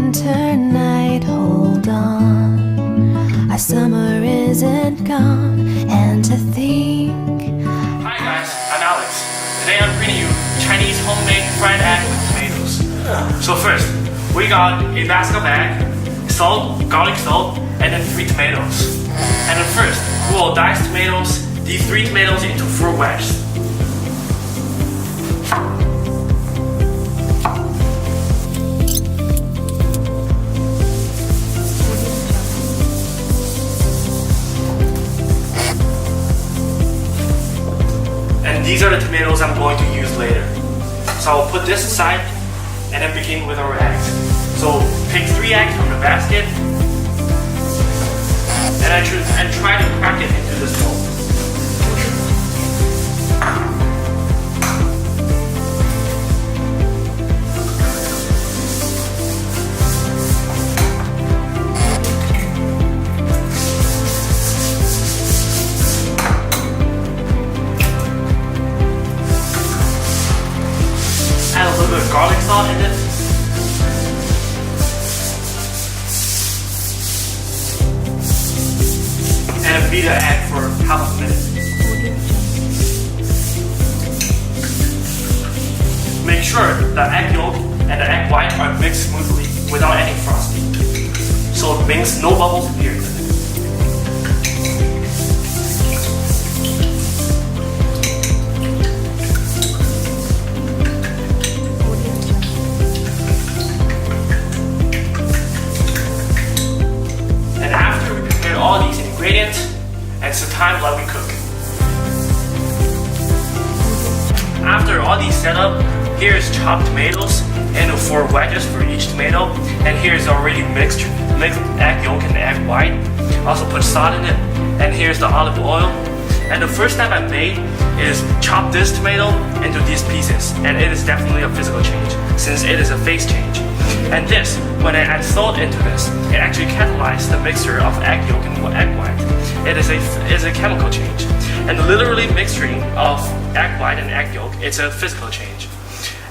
winter night, hold on. Our summer isn't gone, and to think. Hi guys, I'm Alex. Today I'm bringing you Chinese homemade fried egg with tomatoes. So first, we got a basket bag, salt, garlic salt, and then 3 tomatoes. And then first, we will dice these 3 tomatoes into 4 wedges. And these are the tomatoes I'm going to use later. So I'll put this aside and then begin with our eggs. So pick 3 eggs from the basket and try to crack it into this mold. Add a little bit of garlic salt in it. And beat the egg for half a minute. Make sure the egg yolk and the egg white are mixed smoothly without any frosting. So it means no bubbles appear in it. And after we prepare all these ingredients, and it's the time let me cook. After all these set up, here's chopped tomatoes into 4 wedges for each tomato, and here's already mixed egg yolk and egg white. Also put salt in it, and here's the olive oil. And the first step I made is chop this tomato into these pieces, and it is definitely a physical change since it is a phase change. And this, when I add salt into this, it actually catalyzes the mixture of egg yolk and egg white. It is a chemical change. And literally mixing of egg white and egg yolk, it's a physical change.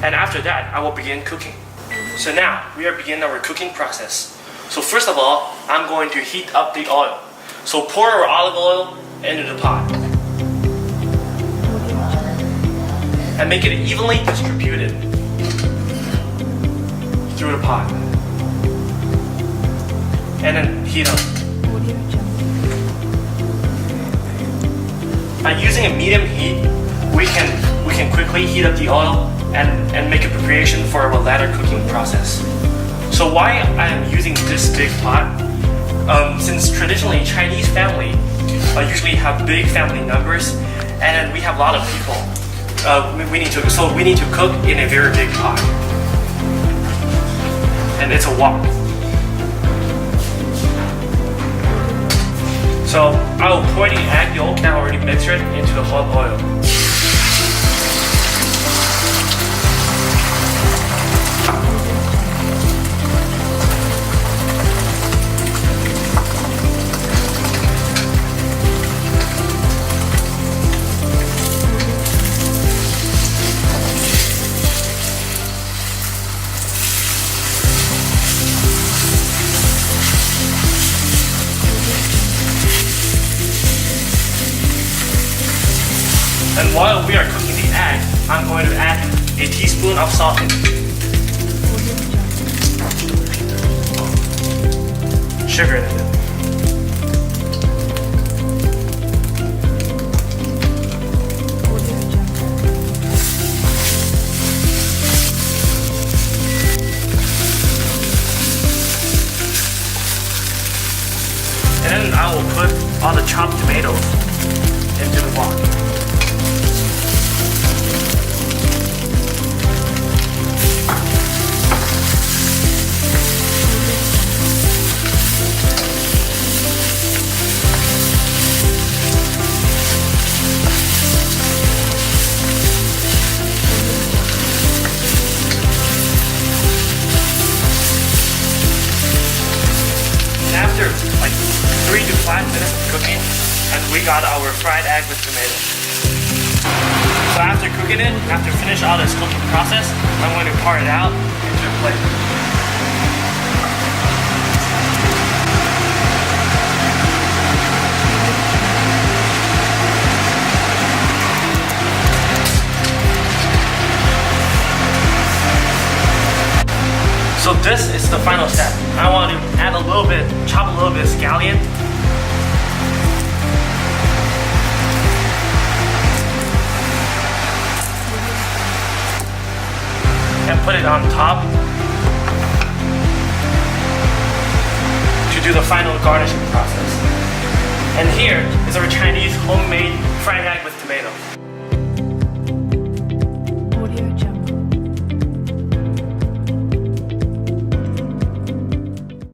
And after that, I will begin cooking. So now, we are beginning our cooking process. So first of all, I'm going to heat up the oil. So pour our olive oil into the pot. And make it evenly distributed through the pot. And then heat up. By using a medium heat, we can quickly heat up the oil and make a preparation for our later cooking process. So why I am using this big pot? Since traditionally Chinese family usually have big family numbers, and we have a lot of people. We need to cook in a very big pot, and it's a wok. So I will pour the egg yolk and already mix it into the hot oil. And while we are cooking the egg, I'm going to add a teaspoon of salt in. Sugar in it. And then I will put all the chopped tomatoes into the wok. After like 3 to 5 minutes of cooking, and we got our fried egg with tomatoes. So after cooking it, after finish all this cooking process, I'm going to pour it out into a plate. is the final step. I want to add a little bit, chop a little bit of scallion. And put it on top to do the final garnishing process. And here is our Chinese homemade fried egg with tomato.